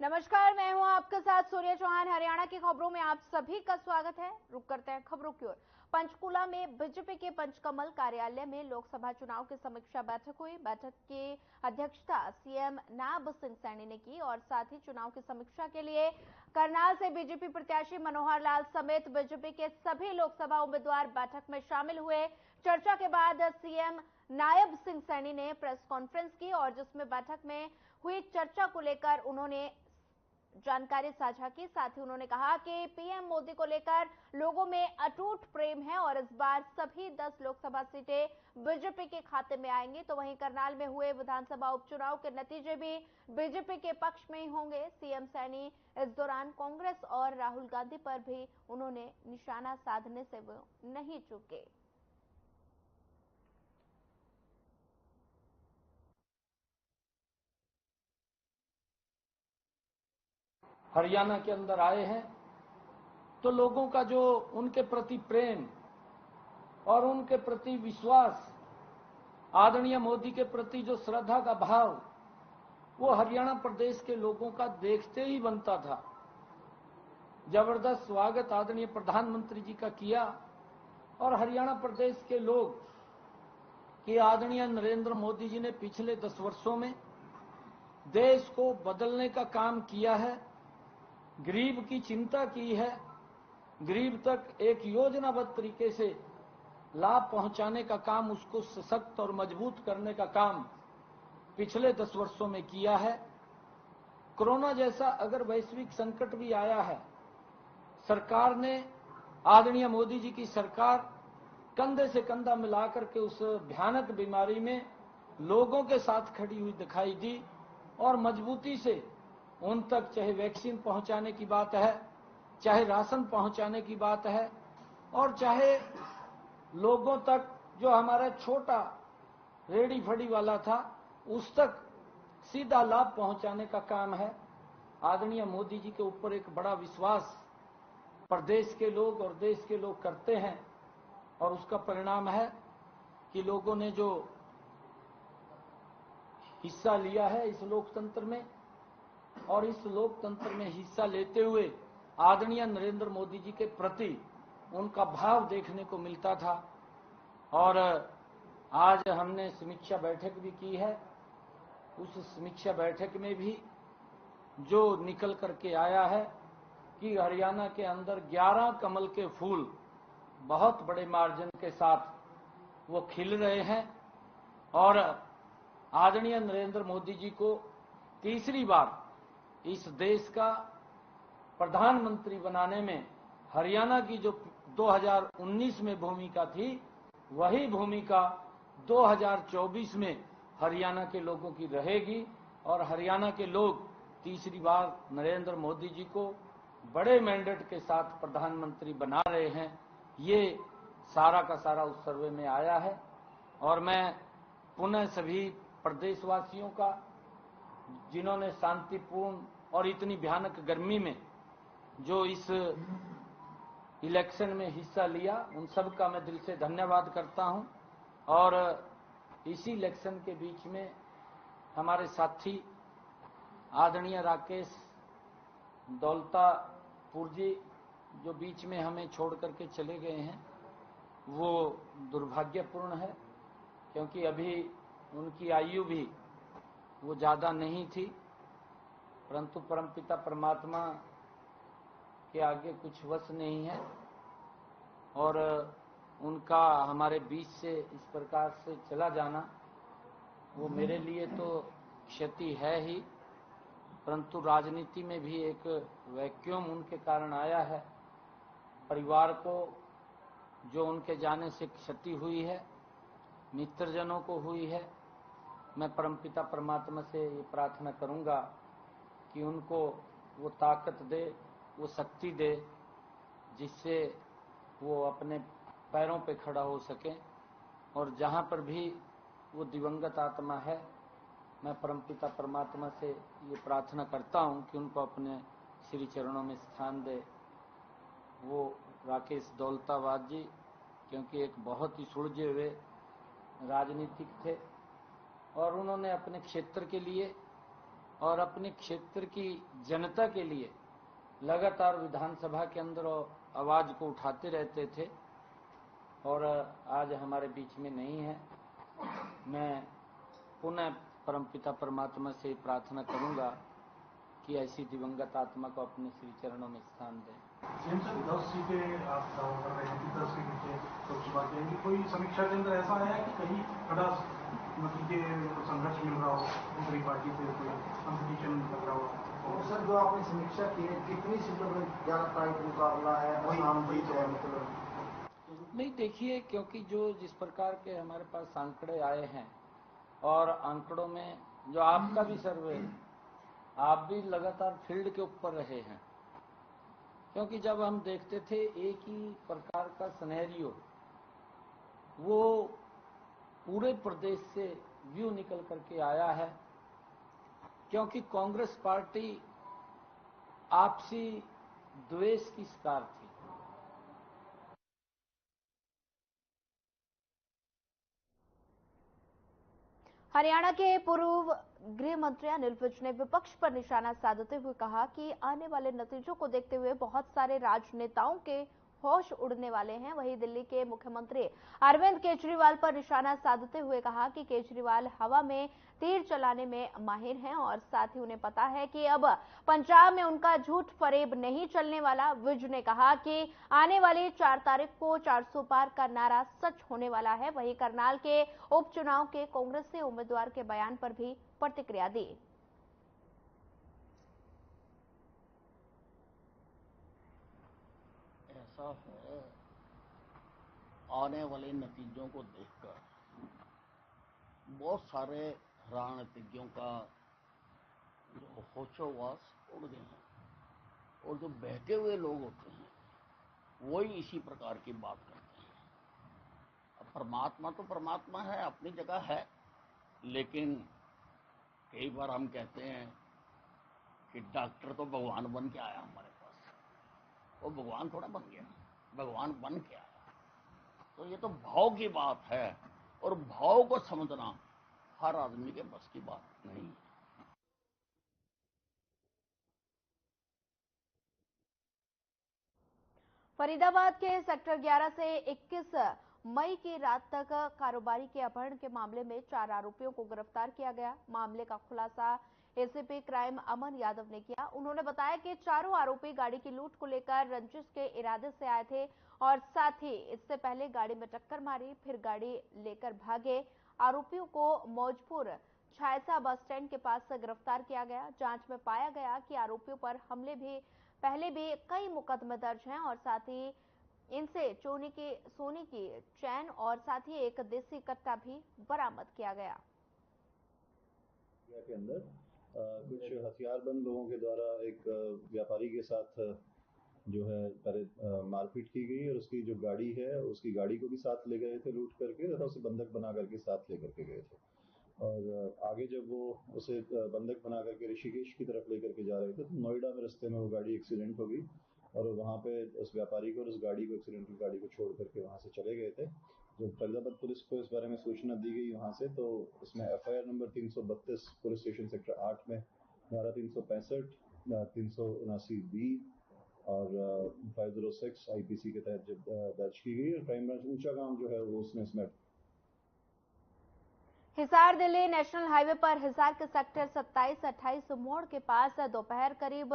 नमस्कार, मैं हूं आपके साथ सूर्य चौहान। हरियाणा की खबरों में आप सभी का स्वागत है। रुक करते हैं खबरों की ओर। पंचकूला में बीजेपी के पंचकमल कार्यालय में लोकसभा चुनाव की समीक्षा बैठक हुई। बैठक की अध्यक्षता सीएम नायब सिंह सैनी ने की और साथ ही चुनाव की समीक्षा के लिए करनाल से बीजेपी प्रत्याशी मनोहर लाल समेत बीजेपी के सभी लोकसभा उम्मीदवार बैठक में शामिल हुए। चर्चा के बाद सीएम नायब सिंह सैनी ने प्रेस कॉन्फ्रेंस की और जिसमें बैठक में हुई चर्चा को लेकर उन्होंने जानकारी साझा की। साथ ही उन्होंने कहा कि पीएम मोदी को लेकर लोगों में अटूट प्रेम है और इस बार सभी 10 लोकसभा सीटें बीजेपी के खाते में आएंगी। तो वहीं करनाल में हुए विधानसभा उपचुनाव के नतीजे भी बीजेपी के पक्ष में ही होंगे। सीएम सैनी इस दौरान कांग्रेस और राहुल गांधी पर भी उन्होंने निशाना साधने से वो नहीं चूके। हरियाणा के अंदर आए हैं तो लोगों का जो उनके प्रति प्रेम और उनके प्रति विश्वास, आदरणीय मोदी के प्रति जो श्रद्धा का भाव, वो हरियाणा प्रदेश के लोगों का देखते ही बनता था। जबरदस्त स्वागत आदरणीय प्रधानमंत्री जी का किया और हरियाणा प्रदेश के लोग कि आदरणीय नरेंद्र मोदी जी ने पिछले 10 वर्षों में देश को बदलने का काम किया है, गरीब की चिंता की है, गरीब तक एक योजनाबद्ध तरीके से लाभ पहुंचाने का काम, उसको सशक्त और मजबूत करने का काम पिछले 10 वर्षों में किया है। कोरोना जैसा अगर वैश्विक संकट भी आया है, सरकार ने, आदरणीय मोदी जी की सरकार कंधे से कंधा मिलाकर के उस भयानक बीमारी में लोगों के साथ खड़ी हुई दिखाई दी और मजबूती से उन तक चाहे वैक्सीन पहुंचाने की बात है, चाहे राशन पहुंचाने की बात है और चाहे लोगों तक जो हमारा छोटा रेडी फड़ी वाला था उस तक सीधा लाभ पहुंचाने का काम है। आदरणीय मोदी जी के ऊपर एक बड़ा विश्वास प्रदेश के लोग और देश के लोग करते हैं और उसका परिणाम है कि लोगों ने जो हिस्सा लिया है इस लोकतंत्र में, और इस लोकतंत्र में हिस्सा लेते हुए आदरणीय नरेंद्र मोदी जी के प्रति उनका भाव देखने को मिलता था। और आज हमने समीक्षा बैठक भी की है। उस समीक्षा बैठक में भी जो निकल करके आया है कि हरियाणा के अंदर 11 कमल के फूल बहुत बड़े मार्जिन के साथ वो खिल रहे हैं और आदरणीय नरेंद्र मोदी जी को तीसरी बार इस देश का प्रधानमंत्री बनाने में हरियाणा की जो 2019 में भूमिका थी, वही भूमिका 2024 में हरियाणा के लोगों की रहेगी और हरियाणा के लोग तीसरी बार नरेंद्र मोदी जी को बड़े मैंडेट के साथ प्रधानमंत्री बना रहे हैं। ये सारा का सारा उस सर्वे में आया है और मैं पुनः सभी प्रदेशवासियों का, जिन्होंने शांतिपूर्ण और इतनी भयानक गर्मी में जो इस इलेक्शन में हिस्सा लिया, उन सब का मैं दिल से धन्यवाद करता हूं। और इसी इलेक्शन के बीच में हमारे साथी आदरणीय राकेश दौलतापुर जी जो बीच में हमें छोड़ करके चले गए हैं, वो दुर्भाग्यपूर्ण है क्योंकि अभी उनकी आयु भी वो ज़्यादा नहीं थी, परंतु परमपिता परमात्मा के आगे कुछ वश नहीं है और उनका हमारे बीच से इस प्रकार से चला जाना वो मेरे लिए तो क्षति है ही, परंतु राजनीति में भी एक वैक्यूम उनके कारण आया है। परिवार को जो उनके जाने से क्षति हुई है, मित्रजनों को हुई है, मैं परमपिता परमात्मा से ये प्रार्थना करूंगा कि उनको वो ताकत दे, वो शक्ति दे, जिससे वो अपने पैरों पे खड़ा हो सके। और जहाँ पर भी वो दिवंगत आत्मा है, मैं परमपिता परमात्मा से ये प्रार्थना करता हूँ कि उनको अपने श्री चरणों में स्थान दे। वो राकेश दौलताबाद जी, क्योंकि एक बहुत ही सुलझे हुए राजनीतिक थे और उन्होंने अपने क्षेत्र के लिए और अपने क्षेत्र की जनता के लिए लगातार विधानसभा के अंदर आवाज को उठाते रहते थे और आज हमारे बीच में नहीं है। मैं पुनः परमपिता परमात्मा से प्रार्थना करूंगा कि ऐसी दिवंगत आत्मा को अपने श्री चरणों में स्थान दें। सीएम साहब 10 सीटें आप दावा कर रहे हैं कि 10 के नीचे लोकसभा के, कोई समीक्षा के अंदर ऐसा आया है कि कहीं खड़ा मतलब के संघर्ष मिल रहा हो, दूसरी पार्टी से कोई कंपटीशन लग रहा हो? और सर जो आपने समीक्षा की है, कितनी सीटों में ज्यादा टाइट मुकाबला है? नहीं, देखिए, क्योंकि जो जिस प्रकार के हमारे पास आंकड़े आए हैं और आंकड़ों में जो आपका भी सर्वे, आप भी लगातार फील्ड के ऊपर रहे हैं, क्योंकि जब हम देखते थे एक ही प्रकार का सिनेरियो वो पूरे प्रदेश से व्यू निकल करके आया है, क्योंकि कांग्रेस पार्टी आपसी द्वेष की शिकार थी। हरियाणा के पूर्व गृह मंत्री अनिल विज ने विपक्ष पर निशाना साधते हुए कहा कि आने वाले नतीजों को देखते हुए बहुत सारे राजनेताओं के होश उड़ने वाले हैं। वहीं दिल्ली के मुख्यमंत्री अरविंद केजरीवाल पर निशाना साधते हुए कहा कि केजरीवाल हवा में तीर चलाने में माहिर हैं और साथ ही उन्हें पता है कि अब पंजाब में उनका झूठ फरेब नहीं चलने वाला। विज ने कहा कि आने वाली 4 तारीख को 400 पार का नारा सच होने वाला है। वहीं करनाल के उपचुनाव के कांग्रेसी उम्मीदवार के बयान पर भी प्रतिक्रिया दी। ऐसा है, आने वाले नतीजों को देखकर बहुत सारे राजनीतिज्ञों का जो होशोवास उड़ गए हैं और जो बहके हुए लोग होते हैं वही इसी प्रकार की बात करते हैं। अब परमात्मा तो परमात्मा है, अपनी जगह है, लेकिन कई बार हम कहते हैं कि डॉक्टर तो भगवान बन के आया हमारे पास, वो भगवान थोड़ा बन गया, भगवान बन के आया। तो ये तो भाव की बात है और भाव को समझना हर आदमी के बस की बात नहीं है। फरीदाबाद के सेक्टर 11 से 21 मई की रात तक कारोबारी के अपहरण के मामले में 4 आरोपियों को गिरफ्तार किया गया। मामले का खुलासा एसीपी क्राइम अमन यादव ने किया। उन्होंने बताया कि चारों आरोपी गाड़ी की लूट को लेकर रंजिश के इरादे से आए थे और साथ ही इससे पहले गाड़ी में टक्कर मारी, फिर गाड़ी लेकर भागे। आरोपियों को मौजपुर छायसा बस स्टैंड के पास से गिरफ्तार किया गया। जांच में पाया गया कि आरोपियों पर पहले भी कई मुकदमे दर्ज हैं और साथ ही इनसे सोने की चैन और साथ ही एक देसी कट्टा भी बरामद किया गया। के अंदर कुछ हथियारबंद लोगों के द्वारा एक व्यापारी के साथ जो है मारपीट की गई और उसकी जो गाड़ी है उसकी गाड़ी को भी साथ ले गए थे लूट करके तथा उसे बंधक बना करके साथ लेकर के गए थे। और आगे जब वो उसे बंधक बना करके ऋषिकेश की तरफ लेकर के जा रहे थे तो नोएडा में रास्ते में वो गाड़ी एक्सीडेंट हो गई और वहाँ पे उस व्यापारी को और उस गाड़ी को एक्सीडेंटल गाड़ी को छोड़ करके वहाँ से चले गए थे। जो फरीदाबाद पुलिस को इस बारे में सूचना दी गई वहाँ से, तो इसमें FIR number 332 police station sector 8 में धारा 365, 379B और 506 IPC के तहत दर्ज की गई और क्राइम ब्रांच ऊंचा गांव जो है वो उसने इसमें हिसार दिल्ली नेशनल हाईवे पर हिसार के सेक्टर 27-28 मोड़ के पास दोपहर करीब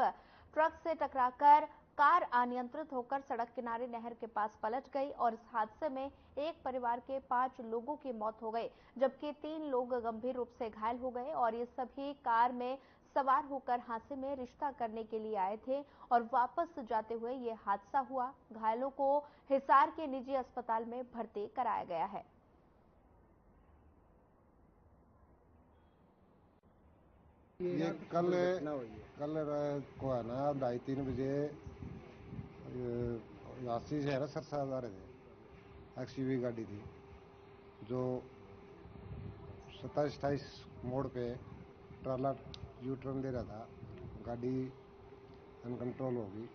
ट्रक से टकराकर कार अनियंत्रित होकर सड़क किनारे नहर के पास पलट गई और इस हादसे में एक परिवार के 5 लोगों की मौत हो गई, जबकि 3 लोग गंभीर रूप से घायल हो गए और ये सभी कार में सवार होकर हांसे में रिश्ता करने के लिए आए थे और वापस जाते हुए ये हादसा हुआ। घायलों को हिसार के निजी अस्पताल में भर्ती कराया गया है। ये कल को है ना 2:30 बजे यासी से है ना सरसा जा रहे थे। XUV गाड़ी थी जो 27-28 मोड़ पे ट्राला यू टर्न ले रहा था। गाड़ी अनकंट्रोल हो गई।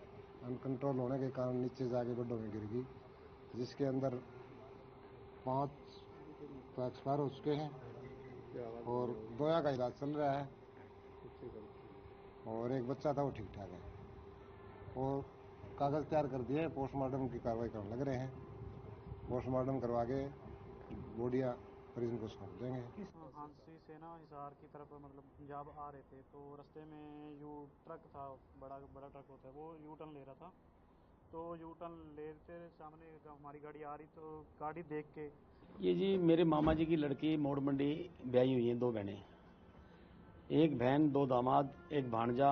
अनकंट्रोल होने के कारण नीचे जाके गड्ढों में गिर गई, जिसके अंदर 5 तो एक्सपायर हो चुके हैं और 2 का इलाज चल रहा है। और एक बच्चा था वो ठीक ठाक है। और कागज तैयार कर दिए, पोस्टमार्टम की कार्रवाई करने लग रहे हैं। पोस्टमार्टम करवा के बॉडियाँ परिजन को सौंप देंगे। हांसी से ना हिसार की तरफ मतलब जब आ रहे थे तो रास्ते में ट्रक था, बड़ा ट्रक होता है, वो यू टर्न ले रहा था। तो यू टर्न लेते सामने हमारी गाड़ी आ रही तो गाड़ी देख के ये जी मेरे मामा जी की लड़की मोड़ मंडी ब्याही हुई है, 2 बहनें, एक बहन 2 दामाद, एक भांजा,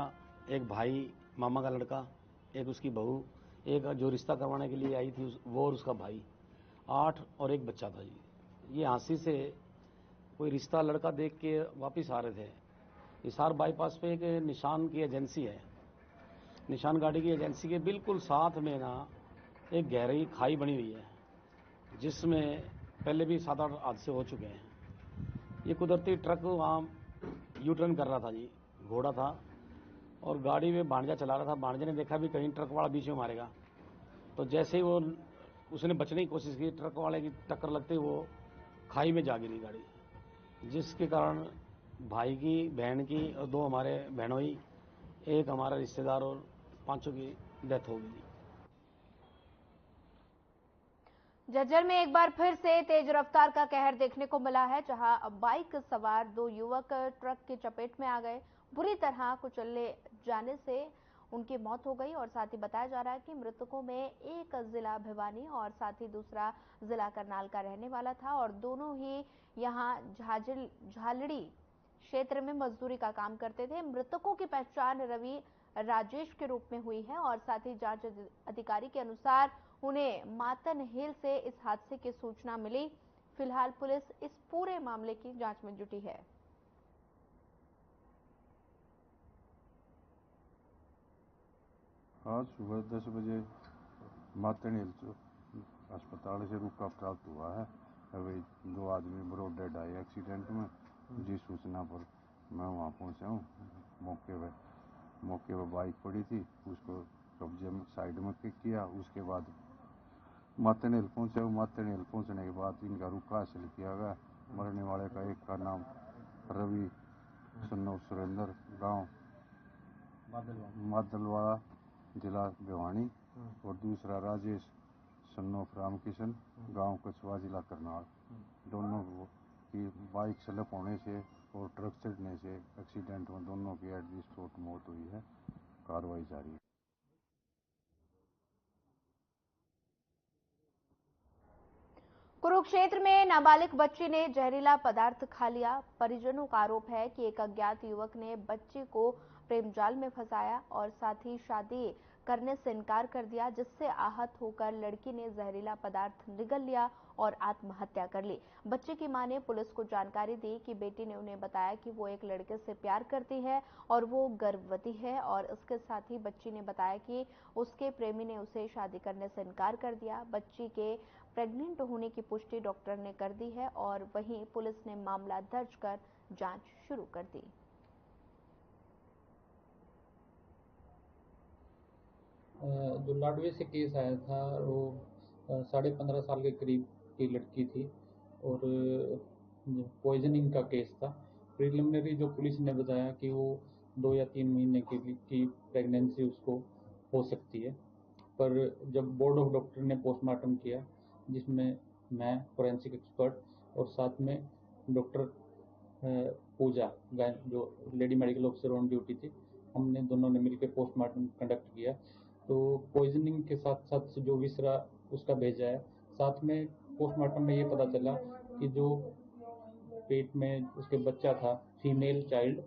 एक भाई मामा का लड़का, एक उसकी बहू, एक जो रिश्ता करवाने के लिए आई थी वो और उसका भाई, 8 और एक बच्चा था जी। ये हांसी से कोई रिश्ता लड़का देख के वापस आ रहे थे। हिसार बाईपास पे एक निशान की एजेंसी है, निशान गाड़ी की एजेंसी के बिल्कुल साथ में ना एक गहरी खाई बनी हुई है, जिसमें पहले भी 7-8 हादसे हो चुके हैं। ये कुदरती ट्रक वहाँ यू टर्न कर रहा था जी, घोड़ा था और गाड़ी में भांजा चला रहा था। भांजे ने देखा भी कहीं ट्रक वाला बीच में मारेगा, तो जैसे ही वो उसने बचने की कोशिश की, ट्रक वाले की टक्कर लगते ही वो खाई में जा गिरी गाड़ी, जिसके कारण भाई की, बहन की और 2 हमारे बहनोई, एक हमारा रिश्तेदार और 5 की डेथ हो गई। झज्जर में एक बार फिर से तेज रफ्तार का कहर देखने को मिला है, जहां बाइक सवार 2 युवक ट्रक की चपेट में आ गए। बुरी तरह कुचले जाने से उनकी मौत हो गई और साथ ही बताया जा रहा है कि मृतकों में एक जिला भिवानी और साथ ही दूसरा जिला करनाल का रहने वाला था और दोनों ही यहां झालड़ी क्षेत्र में मजदूरी का काम करते थे। मृतकों की पहचान रवि राजेश के रूप में हुई है और साथ ही जांच अधिकारी के अनुसार उन्हें मातन हिल से इस हादसे की सूचना मिली। फिलहाल पुलिस इस पूरे मामले की जांच में जुटी है। आज सुबह 10 बजे मातन हिल अस्पताल से रुका प्राप्त हुआ है। अभी 2 आदमी ब्रॉड डेड आए एक्सीडेंट में। जिस सूचना पर मैं वहाँ पहुँचा हूँ, मौके पर बाइक पड़ी थी, उसको कब्जे में साइड में पिक किया। उसके बाद मातन हिल पहुँचा। मातन हिल पहुँचने के बाद इनका रुका हासिल किया गया। मरने वाले का एक का नाम रवि सन्नो सुरेंद्र, गाँव मादलवाड़ा, जिला भिवानी, और दूसरा राजेश सन्नोफ रामकिशन, गांव कछुआ, जिला करनाल। दोनों की बाइक स्लिप होने से और ट्रक चढ़ने से एक्सीडेंट में दोनों की एट द स्पॉट मौत हुई है। कार्रवाई जारी है। कुरुक्षेत्र में नाबालिग बच्ची ने जहरीला पदार्थ खा लिया। परिजनों का आरोप है कि एक अज्ञात युवक ने बच्ची को प्रेम जाल में फंसाया और साथ ही शादी करने से इनकार कर दिया, जिससे आहत होकर लड़की ने जहरीला पदार्थ निगल लिया और आत्महत्या कर ली। बच्चे की मां ने पुलिस को जानकारी दी कि बेटी ने उन्हें बताया कि वो एक लड़के से प्यार करती है और वो गर्भवती है, और इसके साथ ही बच्ची ने बताया कि उसके प्रेमी ने उसे शादी करने से इनकार कर दिया। बच्ची के प्रेग्नेंट होने की पुष्टि डॉक्टर ने कर दी है और वहीं पुलिस ने मामला दर्ज कर जांच शुरू कर दी। जो लाडवे से केस आया था वो 15.5 साल के करीब की लड़की थी और पॉइजनिंग का केस था। प्रिलिमिनरी जो पुलिस ने बताया कि वो 2 या 3 महीने की प्रेगनेंसी उसको हो सकती है, पर जब बोर्ड ऑफ डॉक्टर ने पोस्टमार्टम किया, जिसमें मैं फोरेंसिक एक्सपर्ट और साथ में डॉक्टर पूजा जो lady medical officer on duty थी, हमने दोनों ने मिलकर पोस्टमार्टम कंडक्ट किया। तो पॉइजनिंग के साथ साथ जो विसरा उसका भेजा है। साथ में पोस्टमार्टम में ये पता चला कि जो पेट में उसके बच्चा था, फीमेल चाइल्ड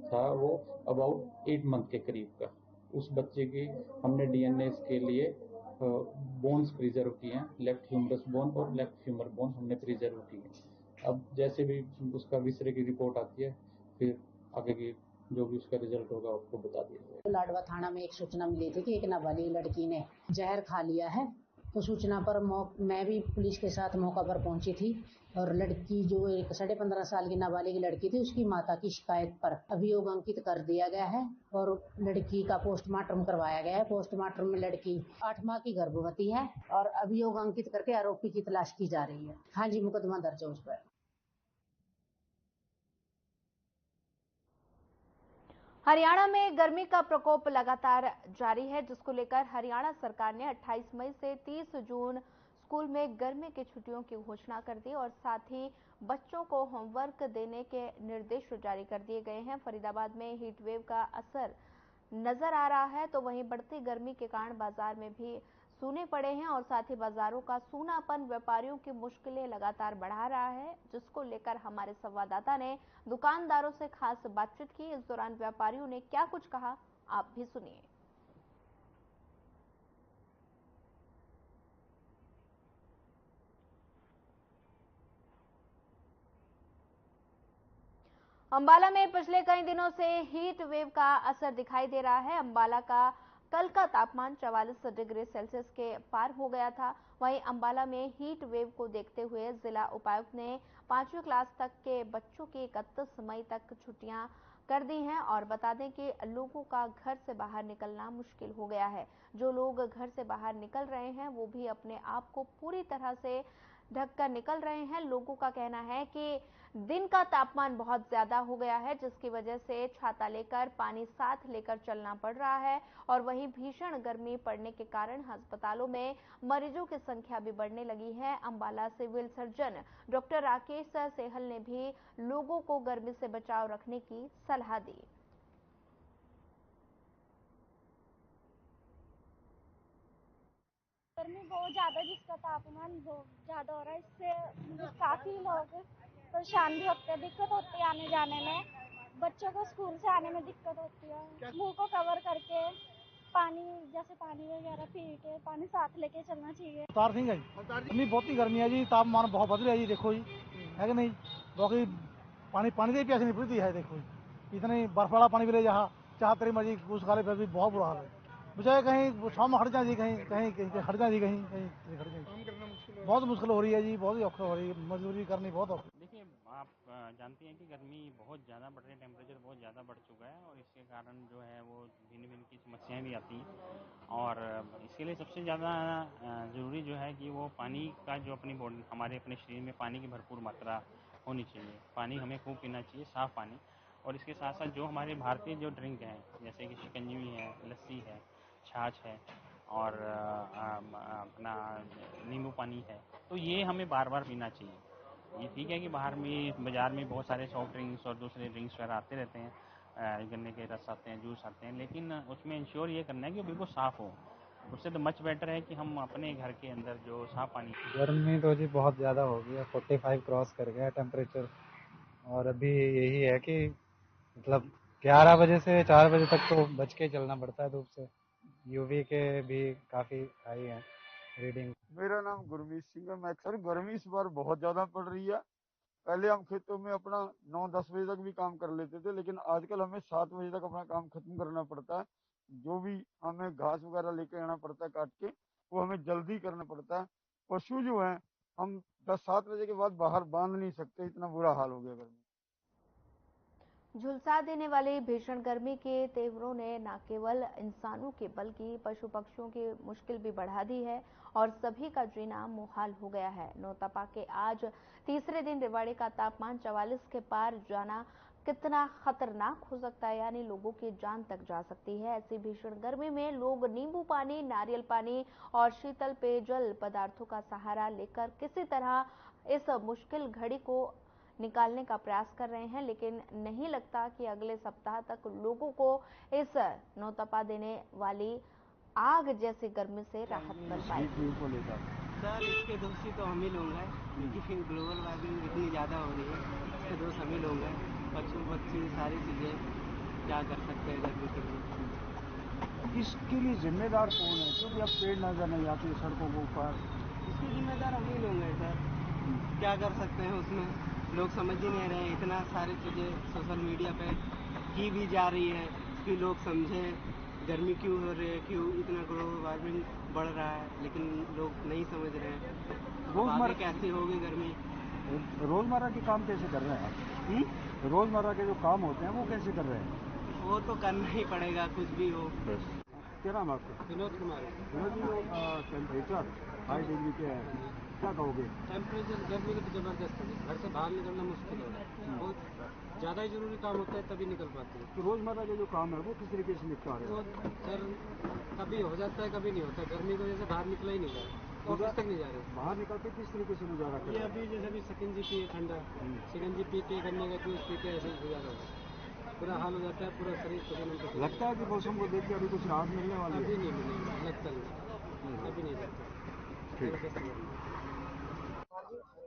था, वो अबाउट 8 मंथ के करीब का। उस बच्चे की हमने डीएनए के लिए बोन्स प्रिजर्व किए हैं, लेफ्ट ह्यूमरस बोन और लेफ्ट फ्यूमर बोन हमने प्रिजर्व किए हैं। अब जैसे भी उसका विसरे की रिपोर्ट आती है, फिर आगे की जो भी उसका रिजल्ट होगा आपको बता दिया जाएगा। लाडवा थाना में एक सूचना मिली थी कि एक नाबालिग लड़की ने जहर खा लिया है। तो सूचना पर मैं भी पुलिस के साथ मौका पर पहुंची थी और लड़की जो एक 15.5 साल की नाबालिग लड़की थी, उसकी माता की शिकायत पर अभियोग अंकित कर दिया गया है और लड़की का पोस्टमार्टम करवाया गया है। पोस्टमार्टम में लड़की 8 माह की गर्भवती है और अभियोग अंकित करके आरोपी की तलाश की जा रही है। हाँ जी, मुकदमा दर्ज है उस पर। हरियाणा में गर्मी का प्रकोप लगातार जारी है, जिसको लेकर हरियाणा सरकार ने 28 मई से 30 जून स्कूल में गर्मी की छुट्टियों की घोषणा कर दी और साथ ही बच्चों को होमवर्क देने के निर्देश जारी कर दिए गए हैं। फरीदाबाद में हीट वेव का असर नजर आ रहा है, तो वहीं बढ़ती गर्मी के कारण बाजार में भी सूने पड़े हैं और साथ ही बाजारों का सूनापन व्यापारियों की मुश्किलें लगातार बढ़ा रहा है, जिसको लेकर हमारे संवाददाता ने दुकानदारों से खास बातचीत की। इस दौरान व्यापारियों ने क्या कुछ कहा, आप भी सुनिए। अंबाला में पिछले कई दिनों से हीट वेव का असर दिखाई दे रहा है। अंबाला का कल का तापमान 44 डिग्री सेल्सियस के पार हो गया था। वहीं अंबाला में हीट वेव को देखते हुए जिला उपायुक्त ने 5वीं क्लास तक के बच्चों की 31 मई तक छुट्टियां कर दी हैं और बता दें कि लोगों का घर से बाहर निकलना मुश्किल हो गया है। जो लोग घर से बाहर निकल रहे हैं वो भी अपने आप को पूरी तरह से ढककर निकल रहे हैं। लोगों का कहना है कि दिन का तापमान बहुत ज्यादा हो गया है, जिसकी वजह से छाता लेकर, पानी साथ लेकर चलना पड़ रहा है और वहीं भीषण गर्मी पड़ने के कारण अस्पतालों में मरीजों की संख्या भी बढ़ने लगी है। Ambala civil surgeon doctor Rakesh Sehal ने भी लोगों को गर्मी से बचाव रखने की सलाह दी। गर्मी बहुत ज़्यादा, जिसका तापमान बहुत ज़्यादा हो रहा है, इससे काफ़ी लोग परेशान भी होते हैं, दिक्कत होती है आने जाने में। बच्चों को स्कूल से आने में दिक्कत होती है। मुंह को कवर करके पानी, जैसे पानी वगैरह पी के पानी साथ लेके चलना चाहिए। अवतार सिंह है जी। बहुत ही गर्मी है जी, तापमान बहुत बढ़ रहा है जी, देखो जी, है कि नहीं। बाकी पानी से प्यास नहीं बुझती है, देखो इतनी बर्फ वाला पानी मिले जहाँ चाह तेरी मर्जी उस खाले पर भी बहुत बुरा हाल है। मुझे कहीं शाम में हट जाए जी, कहीं हट जाए जी, कहीं हट जाए। बहुत मुश्किल हो रही है जी, बहुत ही औखा हो रही है, मजदूरी करनी बहुत औखी। देखिए, आप जानते हैं कि गर्मी बहुत ज़्यादा बढ़ रही है, टेम्परेचर बहुत ज़्यादा बढ़ चुका है और इसके कारण जो है वो भिन्न भिन्न की समस्याएं भी आती हैं और इसके लिए सबसे ज़्यादा ज़रूरी जो है कि वो पानी का जो अपनी बॉडी, हमारे अपने शरीर में पानी की भरपूर मात्रा होनी चाहिए। पानी हमें खूब पीना चाहिए, साफ़ पानी। और इसके साथ साथ जो हमारे भारतीय जो ड्रिंक हैं, जैसे कि शिकंजी है, लस्सी है, छाछ है और अपना नींबू पानी है, तो ये हमें बार बार पीना चाहिए। ये ठीक है कि बाहर में बाज़ार में बहुत सारे सॉफ्ट ड्रिंक्स और दूसरे ड्रिंक्स वगैरह आते रहते हैं, गन्ने के रस आते हैं, जूस आते हैं, लेकिन उसमें इंश्योर ये करना है कि वो बिल्कुल साफ़ हो। उससे तो मच बेटर है कि हम अपने घर के अंदर जो साफ़ पानी। गर्मी तो जी बहुत ज़्यादा हो गई है, 45 क्रॉस कर गया टेम्परेचर। और अभी यही है कि मतलब 11 बजे से 4 बजे तक तो बच के चलना पड़ता है धूप से। यूवी के भी काफ़ी हाई है रीडिंग। मेरा नाम गुरमीत सिंह है। मैं सर, गर्मी इस बार बहुत ज़्यादा पड़ रही है। पहले हम खेतों में अपना 9-10 बजे तक भी काम कर लेते थे, लेकिन आजकल हमें 7 बजे तक अपना काम खत्म करना पड़ता है। जो भी हमें घास वगैरह लेके आना पड़ता है काट के, वो हमें जल्दी करना पड़ता है। पशु जो हैं हम 10-7 बजे के बाद बाहर बांध नहीं सकते, इतना बुरा हाल हो गया गर्मी। झुलसा देने वाली भीषण गर्मी के तेवरों ने न केवल इंसानों की बल्कि पशु पक्षियों की मुश्किल भी बढ़ा दी है और सभी का जीना मुहाल हो गया है। नौतपा के आज तीसरे दिन रेवाड़ी का तापमान 44 के पार जाना कितना खतरनाक हो सकता है, यानी लोगों की जान तक जा सकती है। ऐसी भीषण गर्मी में लोग नींबू पानी, नारियल पानी और शीतल पेयजल पदार्थों का सहारा लेकर किसी तरह इस मुश्किल घड़ी को निकालने का प्रयास कर रहे हैं, लेकिन नहीं लगता कि अगले सप्ताह तक लोगों को इस नौतपा देने वाली आग जैसी गर्मी से राहत मिल पाएगी। सर, इसके दोषी तो हम ही लोग हैं, क्योंकि ग्लोबल वार्मिंग इतनी ज़्यादा हो रही है, इसके दोष हम ही लोग हैं। पशु पक्षी सारी चीज़ें क्या कर सकते हैं गर्मी के लिए। इसके लिए जिम्मेदार कौन है? क्योंकि अब पेड़ नजर नहीं आते सड़कों के ऊपर। इसके जिम्मेदार हम ही लोग हैं सर, क्या कर सकते हैं उसमें। लोग समझ ही नहीं रहे हैं। इतना सारी चीज़ें सोशल मीडिया पे की भी जा रही है कि लोग समझें गर्मी क्यों हो रही है, क्यों इतना ग्लोबल वार्मिंग बढ़ रहा है, लेकिन लोग नहीं समझ रहे हैं। रोजमर्रा कैसी होगी गर्मी। रोजमर्रा के काम कैसे कर रहे हैं आप? रोजमर्रा के जो काम होते हैं वो कैसे कर रहे हैं? वो तो करना ही पड़ेगा, कुछ भी हो। क्या नाम आपका? विनोद कुमार। टेम्परेचर 5 डिग्री के है। क्या कहोगे? टेम्परेचर गर्मी की तो जबरदस्त है, घर से बाहर निकलना मुश्किल हो रहा है, बहुत ज़्यादा ही जरूरी काम होता है तभी निकल पाते हैं। तो रोजमर्रा के जो काम है वो किस तरीके से निपटा रहे वो हो? सर कभी हो जाता है कभी नहीं होता, गर्मी की वजह से बाहर निकला ही नहीं जा रहा, ऑफिस तक नहीं जा रहे। बाहर निकल के किस तरीके से गुजारा कर ये रहे हो? अभी जैसे अभी शिकंजी पिए ठंडा, शिकंजी पीते गन्ने का जूस पीते ऐसे ही गुजारा होता है, पूरा हाल हो जाता है, पूरा शरीर पसीना। लगता है कि मौसम को देख के अभी कुछ राहत मिलने वाली है? अभी नहीं मिलेगी, लगता नहीं, अभी नहीं लगता।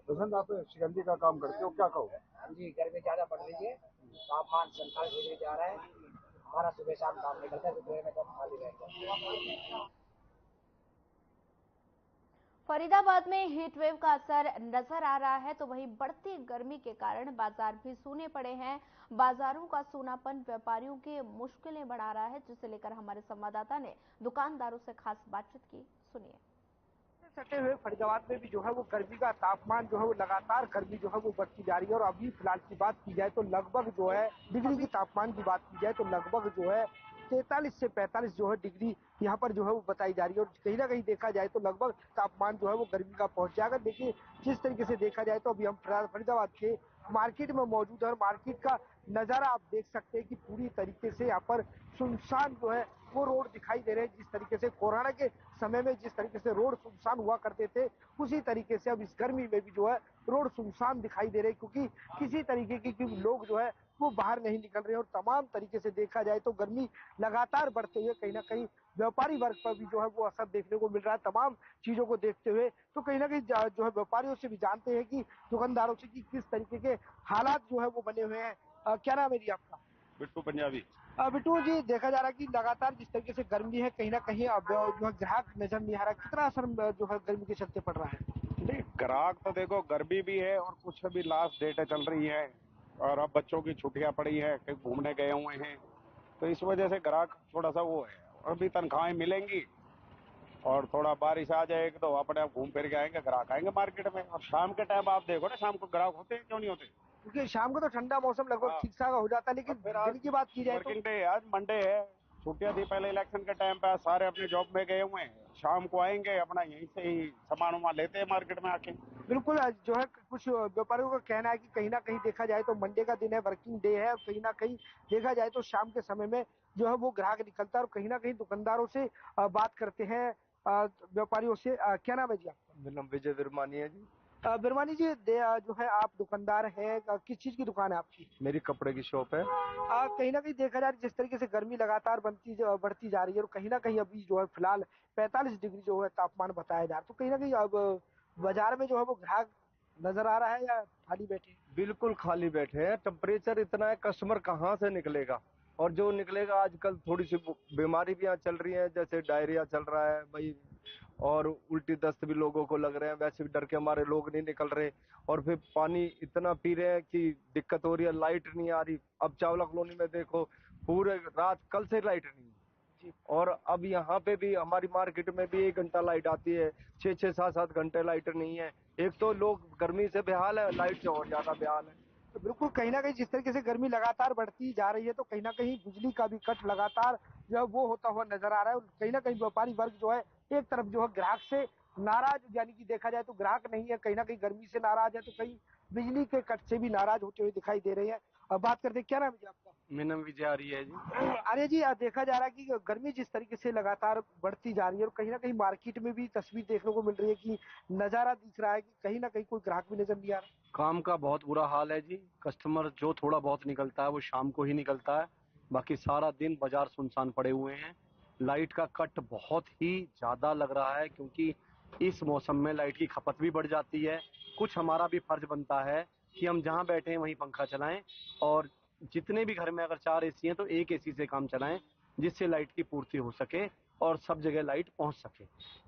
बसंत, आप शिकंजी का काम करते हो, क्या कहोगे? जी, गर्मी ज्यादा बढ़ रही है, तापमान 47 डिग्री जा रहा है। हमारा सुबह शाम काम निकलता है, दोपहर में तो खाली रहता है। फरीदाबाद में हीट वेव का असर नजर आ रहा है, तो वहीं बढ़ती गर्मी के कारण बाजार भी सूने पड़े हैं। बाजारों का सूनापन व्यापारियों की मुश्किलें बढ़ा रहा है, जिसे लेकर हमारे संवाददाता ने दुकानदारों से खास बातचीत की। सुनिए। सटे हुए फरीदाबाद में भी जो है वो गर्मी का तापमान जो है वो लगातार गर्मी जो है वो बढ़ती जा रही है, और अभी फिलहाल की बात की जाए तो लगभग जो है डिग्री की तापमान की बात की जाए तो लगभग जो है 43 से 45 जो है डिग्री यहाँ पर जो है वो बताई जा रही है, और कहीं ना कहीं देखा जाए तो लगभग तापमान जो है वो गर्मी का पहुंच जाएगा। देखिए जिस तरीके से देखा जाए तो अभी हम फरीदाबाद के मार्केट में मौजूद है, और मार्केट का नजारा आप देख सकते हैं कि पूरी तरीके से यहाँ पर सुनसान जो है वो रोड दिखाई दे रहे हैं। जिस तरीके से कोरोना के समय में जिस तरीके से रोड सुनसान हुआ करते थे, उसी तरीके से अब इस गर्मी में भी जो है रोड सुनसान दिखाई दे रहे हैं, क्योंकि किसी तरीके के लोग जो है वो बाहर नहीं निकल रहे हैं। और तमाम तरीके से देखा जाए तो गर्मी लगातार बढ़ते हुए कहीं ना कहीं व्यापारी वर्ग पर भी जो है वो असर देखने को मिल रहा है। तमाम चीजों को देखते हुए तो कहीं ना कहीं जो है व्यापारियों से भी जानते हैं कि दुकानदारों से कि किस तरीके के हालात जो है वो बने हुए हैं। क्या नाम है जी आपका? बिट्टू पंजाबी। बिट्टू जी, देखा जा रहा है कि लगातार जिस तरीके से गर्मी है कहीं ना कहीं अब जो है ग्राहक नजर नहीं आ रहा, कितना असर जो है गर्मी के चलते पड़ रहा है? नहीं, ग्राहक तो देखो गर्मी भी है और कुछ अभी लास्ट डेट चल रही है, और अब बच्चों की छुट्टियां पड़ी है, कहीं घूमने गए हुए हैं, तो इस वजह से ग्राहक थोड़ा सा वो है। अभी तनख्वाहें मिलेंगी और थोड़ा बारिश आ जाएगी तो अपने आप घूम फिर के आएंगे, ग्राहक आएंगे मार्केट में। और शाम के टाइम आप देखो ना, शाम को ग्राहक होते हैं, क्यों नहीं होते? क्योंकि शाम को तो ठंडा मौसम लगभग ठीक ठाक हो जाता है, लेकिन दिन की बात की जाए तो वर्किंग डे है, आज मंडे है, छुट्टियां थी पहले इलेक्शन के टाइम पे, सारे अपने जॉब में गए हुए हैं, शाम को आएंगे, अपना यहीं से ही सामान वामान लेते हैं मार्केट में आके। बिल्कुल, जो है कुछ व्यापारियों का कहना है कि कहीं ना कहीं देखा जाए तो मंडे का दिन है, वर्किंग डे है, और कहीं ना कहीं देखा जाए तो शाम के समय में जो है वो ग्राहक निकलता है। और कहीं ना कहीं दुकानदारों से बात करते हैं व्यापारियों से। क्या नाम है जी आपका? मेरा नाम विजय विरमानी है जी। बिरमानी जी, जो है आप दुकानदार हैं, किस चीज की दुकान है आपकी? मेरी कपड़े की शॉप है। कहीं ना कहीं देखा जा रहा है जिस तरीके से गर्मी लगातार बढ़ती जा रही है, और कहीं ना कहीं अभी जो है फिलहाल 45 डिग्री जो है तापमान बताया जा रहा है, तो कहीं ना कहीं अब बाजार में जो है वो ग्राहक नजर आ रहा है या खाली बैठे? बिल्कुल खाली बैठे हैं, टेम्परेचर इतना है, कस्टमर कहाँ से निकलेगा? और जो निकलेगा, आजकल थोड़ी सी बीमारी भी यहाँ चल रही है, जैसे डायरिया चल रहा है भाई, और उल्टी दस्त भी लोगों को लग रहे हैं, वैसे भी डर के हमारे लोग नहीं निकल रहे। और फिर पानी इतना पी रहे हैं कि दिक्कत हो रही है, लाइट नहीं आ रही। अब चावला कॉलोनी में देखो, पूरे रात कल से लाइट नहीं है, और अब यहाँ पे भी हमारी मार्केट में भी 1 घंटा लाइट आती है, 6-6, 7-7 घंटे लाइट नहीं है। एक तो लोग गर्मी से बेहाल है, लाइट से और ज्यादा बेहाल है। तो बिल्कुल कहीं ना कहीं जिस तरीके से गर्मी लगातार बढ़ती जा रही है, तो कहीं ना कहीं बिजली का भी कट लगातार जो है वो होता हुआ नजर आ रहा है। और कहीं ना कहीं व्यापारी वर्ग जो है एक तरफ जो है ग्राहक से नाराज, यानी कि देखा जाए तो ग्राहक नहीं है, कहीं ना कहीं गर्मी से नाराज है, तो कहीं बिजली के कट से भी नाराज होते हुए दिखाई दे रहे हैं। अब बात करते हैं, क्या नाम है आपका? मेरा नाम विजय आर्य है जी। अरे जी, देखा जा रहा है कि गर्मी जिस तरीके से लगातार बढ़ती जा रही है, और कहीं ना कहीं मार्केट में भी तस्वीर देखने को मिल रही है कि नजारा दिख रहा है कि कहीं ना कहीं कोई ग्राहक भी नजर नहीं आ रहा। काम का बहुत बुरा हाल है जी। कस्टमर जो थोड़ा बहुत निकलता है वो शाम को ही निकलता है, बाकी सारा दिन बाजार सुनसान पड़े हुए हैं। लाइट का कट बहुत ही ज्यादा लग रहा है, क्योंकि इस मौसम में लाइट की खपत भी बढ़ जाती है। कुछ हमारा भी फर्ज बनता है कि हम जहां बैठे हैं वहीं पंखा चलाएं, और जितने भी घर में अगर 4 एसी हैं तो 1 एसी से काम चलाएं, जिससे लाइट की पूर्ति हो सके और सब जगह लाइट पहुंच सके।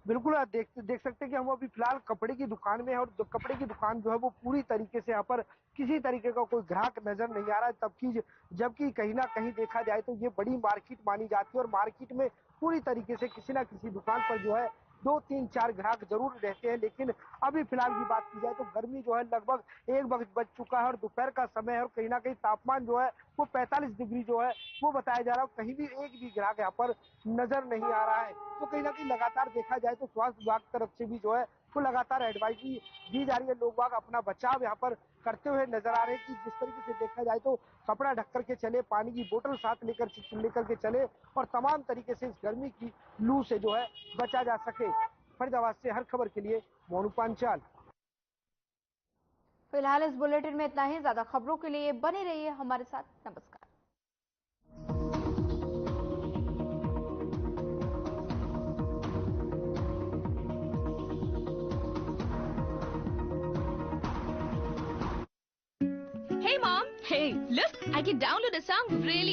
बिल्कुल, आप देख सकते हैं कि हम अभी फिलहाल कपड़े की दुकान में है, और कपड़े की दुकान जो है वो पूरी तरीके से यहाँ पर किसी तरीके का कोई ग्राहक नजर नहीं आ रहा है। जबकि कहीं ना कहीं देखा जाए तो ये बड़ी मार्केट मानी जाती है, और मार्केट में पूरी तरीके से किसी ना किसी दुकान पर जो है 2, 3, 4 ग्राहक जरूर रहते हैं। लेकिन अभी फिलहाल की बात की जाए तो गर्मी जो है लगभग 1 बज चुका है, और दोपहर का समय है, और कहीं ना कहीं तापमान जो है वो 45 डिग्री जो है वो बताया जा रहा है। कहीं भी एक भी ग्राहक यहाँ पर नजर नहीं आ रहा है। तो कहीं ना कहीं लगातार देखा जाए तो स्वास्थ्य विभाग तरफ से भी जो है को लगातार एडवाइजरी दी जा रही है। लोग बाग अपना बचाव यहाँ पर करते हुए नजर आ रहे हैं कि जिस तरीके से देखा जाए तो कपड़ा ढक करके चले, पानी की बोतल साथ लेकर के चले और तमाम तरीके से इस गर्मी की लू से जो है बचा जा सके। फरीदाबाद से हर खबर के लिए मोनू पांचाल। फिलहाल इस बुलेटिन में इतना ही। ज्यादा खबरों के लिए बने रहिए हमारे साथ। नमस्कार। Hey mom, hey, look, I can download a song really